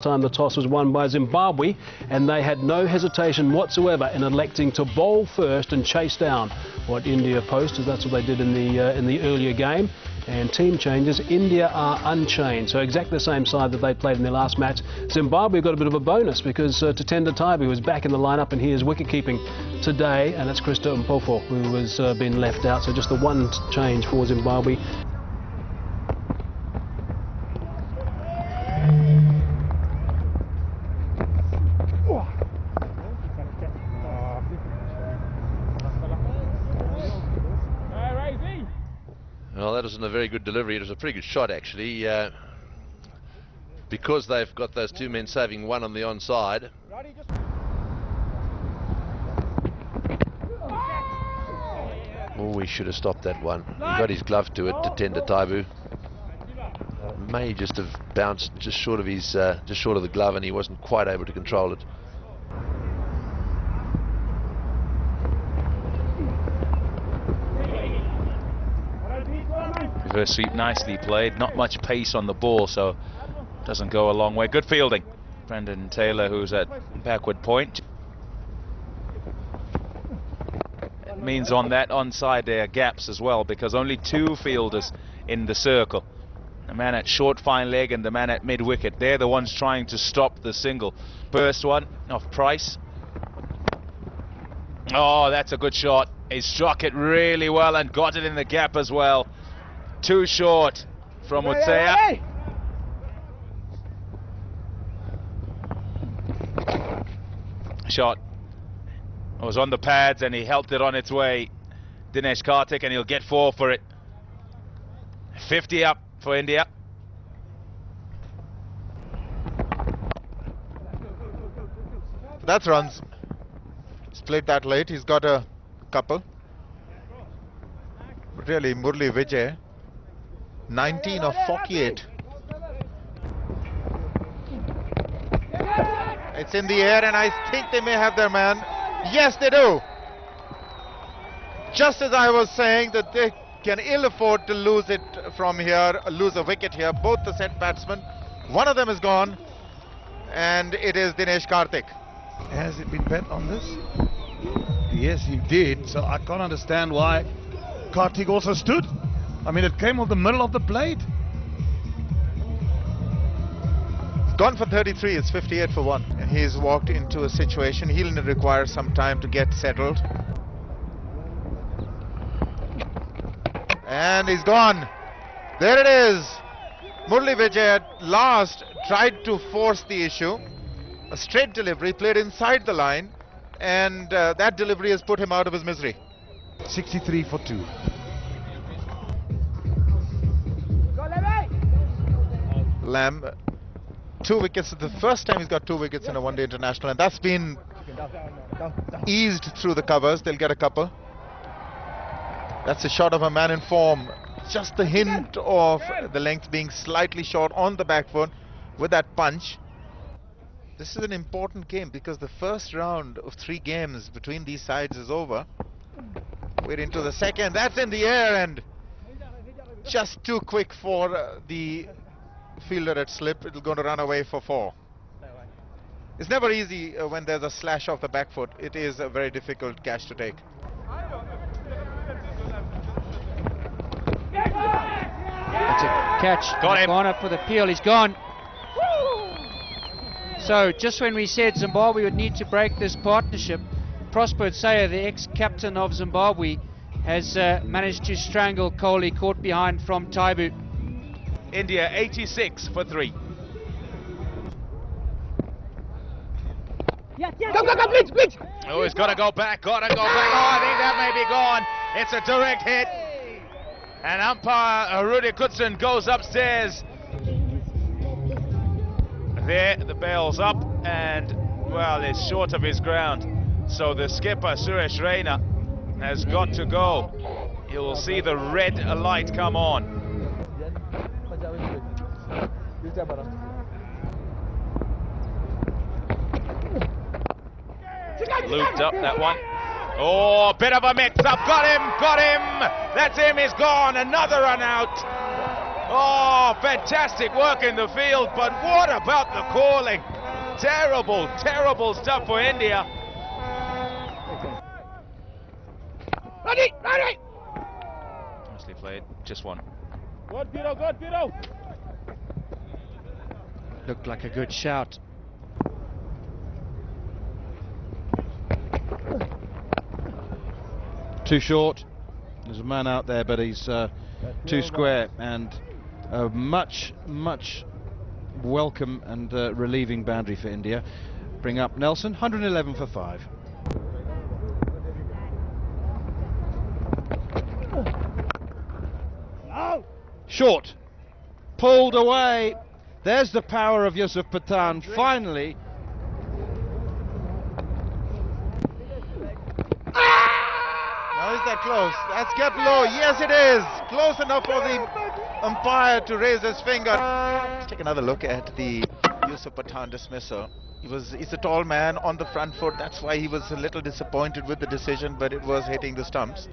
Time the toss was won by Zimbabwe, and they had no hesitation whatsoever in electing to bowl first and chase down what India posed, as that's what they did in the earlier game. And team changes, India are unchanged, so exactly the same side that they played in their last match. Zimbabwe got a bit of a bonus because Tatenda Taibu was back in the lineup, and he is wicket-keeping today, and it's Krista Mpofo who has been left out, so just the one change for Zimbabwe. Well, that wasn't a very good delivery. It was a pretty good shot, actually, because they've got those two men saving one on the onside. Oh, we should have stopped that one. He got his glove to it, Tatenda Taibu. May just have bounced just short of the glove, and he wasn't quite able to control it. Reverse sweep nicely played, not much pace on the ball, so doesn't go a long way. Good fielding. Brendan Taylor, who's at backward point. It means on that onside there are gaps as well, because only two fielders in the circle. The man at short fine leg and the man at mid wicket. They're the ones trying to stop the single. First one off Price. Oh, that's a good shot. He struck it really well and got it in the gap as well. Too short from Utsea. Shot was on the pads and he helped it on its way. Dinesh Karthik, and he'll get 4 for it. 50 up for India. That's runs. He's played that late. He's got a couple. But really, Murli Vijay, 19 of 48. It's in the air, and I think they may have their man. Yes, they do. Just as I was saying that they can ill afford to lose it from here, lose a wicket here. Both the set batsmen, one of them is gone, and it is Dinesh Karthik. Has it been bet on this? Yes, he did. So I can't understand why Karthik also stood. I mean, it came off the middle of the plate. He's gone for 33. It's 58 for 1. And he's walked into a situation. He'll require some time to get settled. And he's gone. There it is. Murli Vijay at last tried to force the issue. A straight delivery played inside the line, and that delivery has put him out of his misery. 63 for 2. Lamb, 2 wickets. The first time he's got 2 wickets in a one-day international, and that's been eased through the covers. They'll get a couple. That's a shot of a man in form. Just the hint of the length being slightly short on the back foot with that punch. This is an important game because the first round of 3 games between these sides is over. We're into the second. That's in the air and just too quick for the fielder at slip. It's going to run away for 4. It's never easy when there's a slash off the back foot. It is a very difficult catch to take. That's a catch. Got him. Gone up for the peel. He's gone. So just when we said Zimbabwe would need to break this partnership, Prosper Utsea, the ex-captain of Zimbabwe, has managed to strangle Kohli, caught behind from Taibu. India 86 for 3. Oh, he's got to go back, Oh, I think that may be gone. It's a direct hit. And umpire Rudy Kutsen goes upstairs. There, the bell's up, and, well, it's short of his ground. So the skipper, Suresh Raina, has got to go. You will see the red light come on. Looped up that one. Oh, bit of a mix-up. Got him! That's him, he's gone. Another run out. Oh, fantastic work in the field, but what about the calling? Terrible, terrible stuff for India. Ready. Nicely played, just one. Good, looked like a good shout. Too short. There's a man out there, but he's too square, and a much welcome and relieving boundary for India. Bring up Nelson, 111 for 5. Short, pulled away. There's the power of Yusuf Pathan, finally. Now is that close? That's kept low. Yes, it is. Close enough for the umpire to raise his finger. Let's take another look at the Yusuf Pathan dismissal. He's a tall man on the front foot. That's why he was a little disappointed with the decision, but it was hitting the stumps.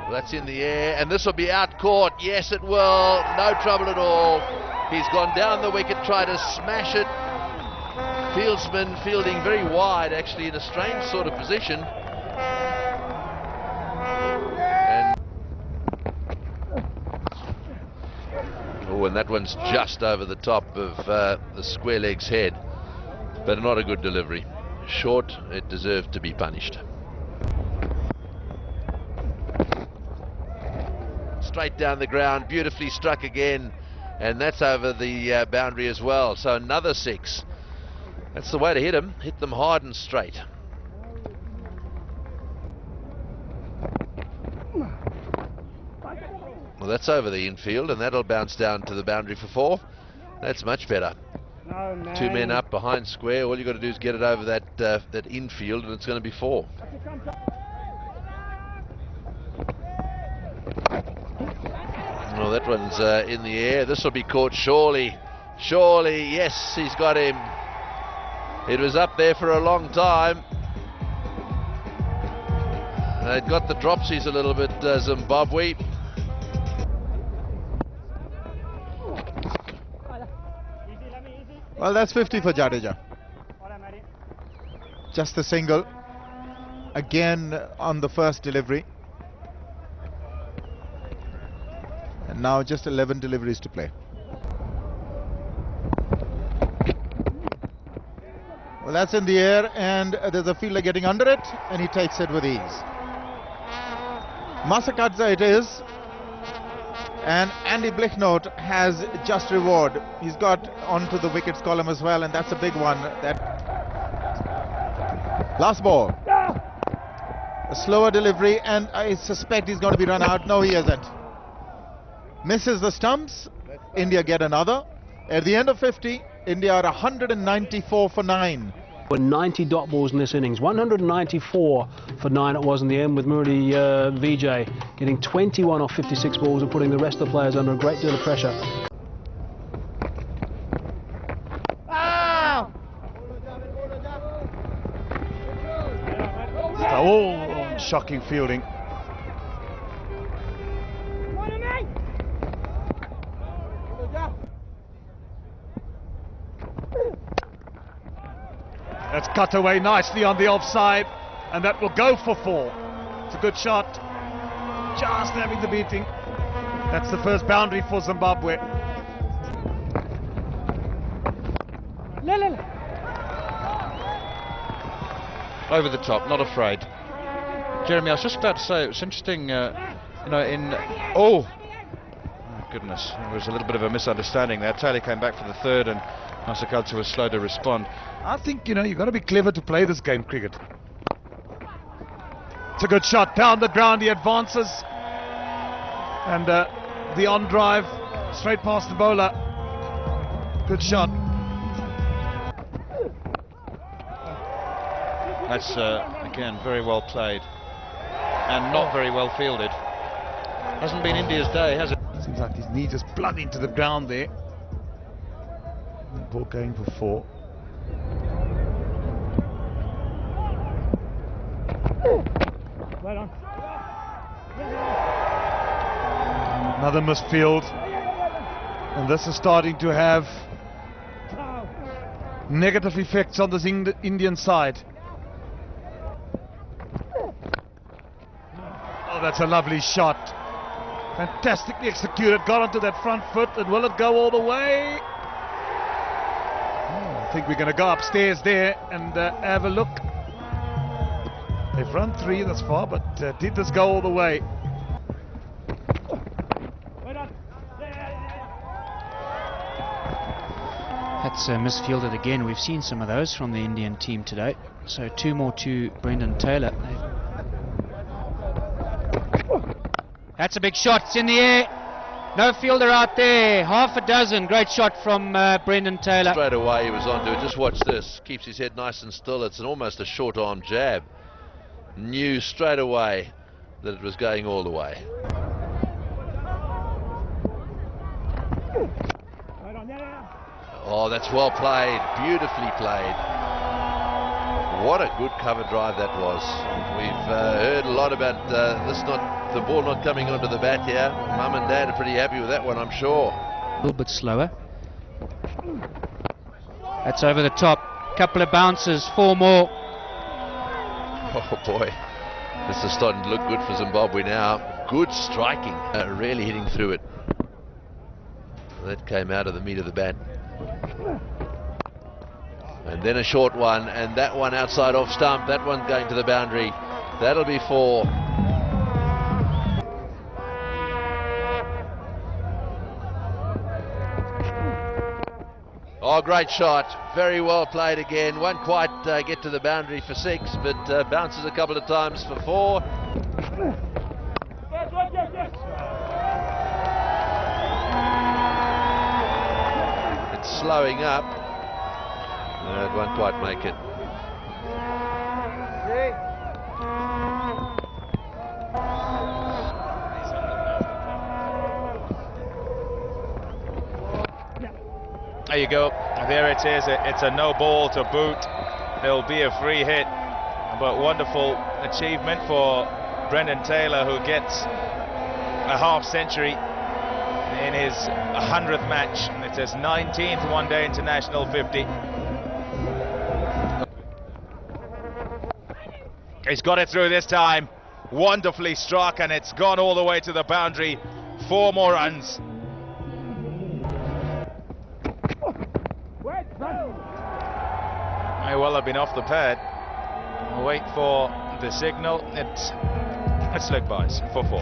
Well, that's in the air, and this will be out caught. Yes, it will. No trouble at all. He's gone down the wicket, tried to smash it. Fieldsman fielding very wide, actually, in a strange sort of position. And that one's just over the top of the square leg's head, but not a good delivery. Short, it deserved to be punished. Straight down the ground, beautifully struck again, and that's over the boundary as well. So another 6. That's the way to hit them. Hit them hard and straight. Well, that's over the infield, and that'll bounce down to the boundary for 4. That's much better. No, 2 men up behind square. All you've got to do is get it over that infield, and it's going to be 4. Well, that one's in the air. This will be caught surely. Surely, yes, he's got him. It was up there for a long time. They'd got the dropsies a little bit, Zimbabwe. Well, that's 50 for Jadeja. Just a single. Again on the first delivery. And now just 11 deliveries to play. Well, that's in the air, and there's a fielder getting under it, and he takes it with ease. Masakadze it is, and Andy Blichnote has just reward. He's got onto the wickets column as well, and that's a big one. That last ball, a slower delivery, and I suspect he's going to be run out. No, he isn't. Misses the stumps. India get another. At the end of 50, India are 194 for 9. Were 90 dot balls in this innings. 194 for 9 it was in the end, with Murali Vijay getting 21 off 56 balls and putting the rest of the players under a great deal of pressure. Oh, shocking fielding. That's cut away nicely on the offside, and that will go for 4. It's a good shot. Just having the beating. That's the first boundary for Zimbabwe. Over the top, not afraid. Jeremy, I was just about to say, it was interesting, oh goodness, there was a little bit of a misunderstanding there. Taylor came back for the third, and Masakadze was slow to respond. I think, you've got to be clever to play this game, cricket. It's a good shot down the ground, he advances. And the on drive, straight past the bowler. Good shot. That's, again, very well played. And not very well fielded. Hasn't been India's day, has it? Seems like his knee just plugged into the ground there. Ball going for 4. Well done. Another misfield. And this is starting to have negative effects on this Indian side. Oh, that's a lovely shot. Fantastically executed. Got onto that front foot. And will it go all the way? I think we're going to go upstairs there and have a look. They've run 3 thus far, but did this go all the way? That's misfielded again. We've seen some of those from the Indian team today. So 2 more to Brendan Taylor. That's a big shot. It's in the air. No fielder out there. Half a dozen. Great shot from Brendan Taylor. Straight away he was onto it. Just watch this. Keeps his head nice and still. It's almost a short arm jab. Knew straight away that it was going all the way. Oh, that's well played. Beautifully played. What a good cover drive that was. We've heard a lot about the ball not coming onto the bat here. Mum and Dad are pretty happy with that one, I'm sure. A little bit slower. That's over the top. Couple of bounces, 4 more. Oh boy, this is starting to look good for Zimbabwe now. Good striking, really hitting through it. That came out of the meat of the bat. And then a short one, and that one outside off stump. That one going to the boundary. That'll be 4. Oh, great shot. Very well played again. Won't quite get to the boundary for 6, but bounces a couple of times for 4. It's slowing up. No, it won't quite make it. There you go. There it is. It's a no ball to boot. There'll be a free hit. But wonderful achievement for Brendan Taylor, who gets a half century in his 100th match. It's his 19th one-day international 50. He's got it through this time. Wonderfully struck, and it's gone all the way to the boundary. 4 more runs. May well have been off the pad. We'll wait for the signal. It's leg byes for 4.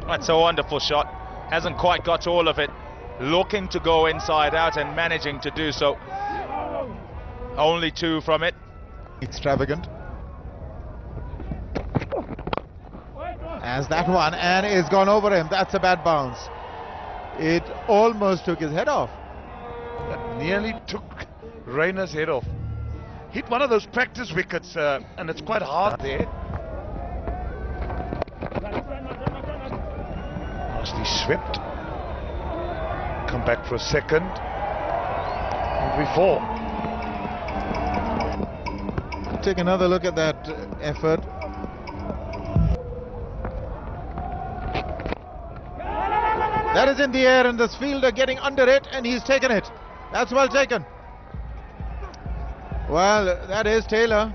That's a wonderful shot. Hasn't quite got to all of it. Looking to go inside out and managing to do so. Only 2 from it. Extravagant. As that one, and it's gone over him. That's a bad bounce. It almost took his head off. That nearly took Rayner's head off. Hit one of those practice wickets, and it's quite hard there. Nicely swept. Come back for a second. And we fall. Take another look at that effort. That is in the air, and this fielder getting under it, and he's taken it. That's well taken. Well, that is Taylor.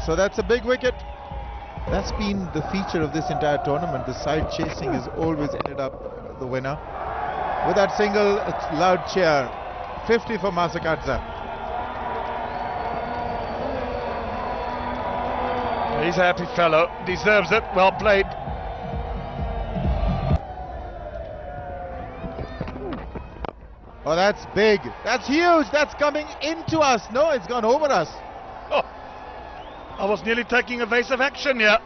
So that's a big wicket. That's been the feature of this entire tournament. The side chasing has always ended up the winner. With that single loud cheer, 50 for Masakadza. He's a happy fellow. Deserves it. Well played. Oh, that's big. That's huge. That's coming into us. No, it's gone over us. Oh, I was nearly taking evasive action here.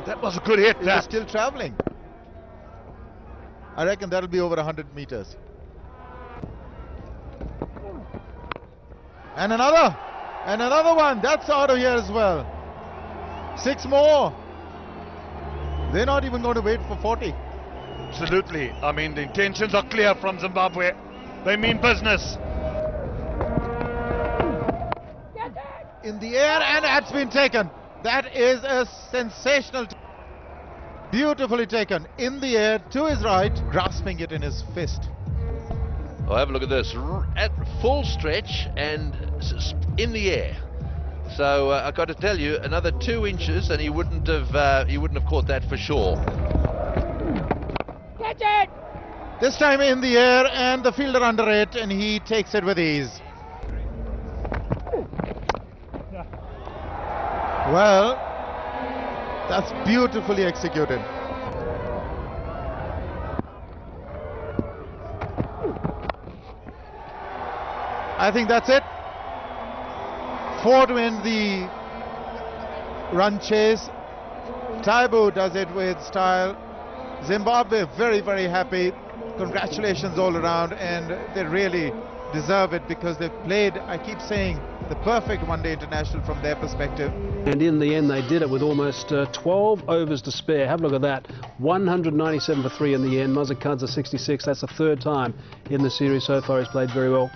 That was a good hit. It was still traveling. I reckon that'll be over 100 meters. And another one. That's out of here as well. 6 more. They're not even going to wait for 40. Absolutely. I mean, the intentions are clear from Zimbabwe. They mean business. in the air, and that's been taken. That is a sensational, beautifully taken in the air to his right, grasping it in his fist. Oh, have a look at this, at full stretch and in the air. So I've got to tell you, another 2 inches, and he wouldn't have caught that for sure. Catch it! This time in the air, and the fielder under it, and he takes it with ease. Well, that's beautifully executed. I think that's it. 4 to win the run chase. Taibu does it with style. Zimbabwe very, very happy. Congratulations all around, and they really deserve it because they've played, I keep saying, the perfect one-day international from their perspective. And in the end, they did it with almost 12 overs to spare. Have a look at that. 197 for 3 in the end. Mazakadze 66. That's the 3rd time in the series so far he's played very well.